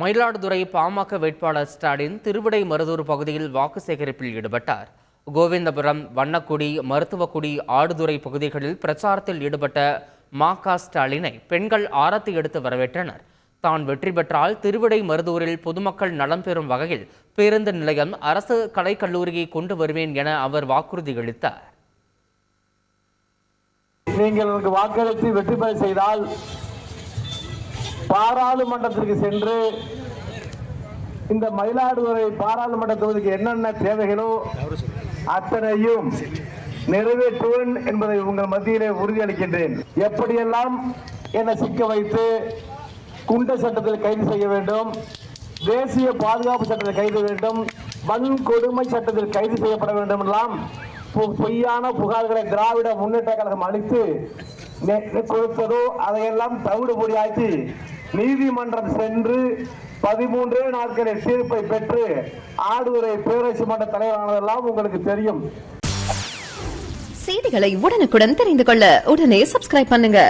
மயிலாடுதுறை பாமக வேட்பாளர் ஸ்டாலின் திருவிடைமருதூர் பகுதியில் வாக்கு சேகரிப்பில் ஈடுபட்டார். கோவிந்தபுரம், வண்ணக்குடி, மருத்துவக்குடி, ஆடுதுறை பகுதிகளில் பிரச்சாரத்தில் ஈடுபட்ட மா.க. ஸ்டாலினை பெண்கள் ஆரத்தி எடுத்து வரவேற்றனர். தான் வெற்றி பெற்றால் திருவிடைமருதூரில் பொதுமக்கள் நலம் பெறும் வகையில் பேருந்து நிலையம், அரசு கலைக்கல்லூரியை கொண்டு வருவேன் என அவர் வாக்குறுதி அளித்தார். நீங்கள் வாக்களித்து வெற்றி பெற செய்தால் பாராளுமன்றத்திற்கு சென்று இந்த மயிலாடுதுறை பாராளுமன்ற தொகுதிக்கு என்னென்ன தேவைகளோ அத்தனையும் நிறைவேற்றுவேன் என்பதை உங்கள் மத்தியிலே உறுதியளிக்கின்றேன். எப்படியெல்லாம் என்னை சிக்க வைத்து குண்ட சட்டத்தில் கைது செய்ய வேண்டும், தேசிய பாதுகாப்பு சட்டத்தில் கைது வேண்டும், வன்கொடுமை சட்டத்தில் கைது செய்யப்பட வேண்டும் எல்லாம் பொய்யான புகார்களை திராவிட முன்னேற்ற கழகம் அளித்து கொடுத்ததோ அதையெல்லாம் தவிடுபொடியாக்கி நீதிமன்றம் சென்று 13 நாட்களில் தீர்ப்பை பெற்று ஆடுதுறை பேரரசு மன்ற தலைவரானதெல்லாம் உங்களுக்கு தெரியும். செய்திகளை உடனுக்குடன் தெரிந்து கொள்ள உடனே சப்ஸ்கிரைப் பண்ணுங்க.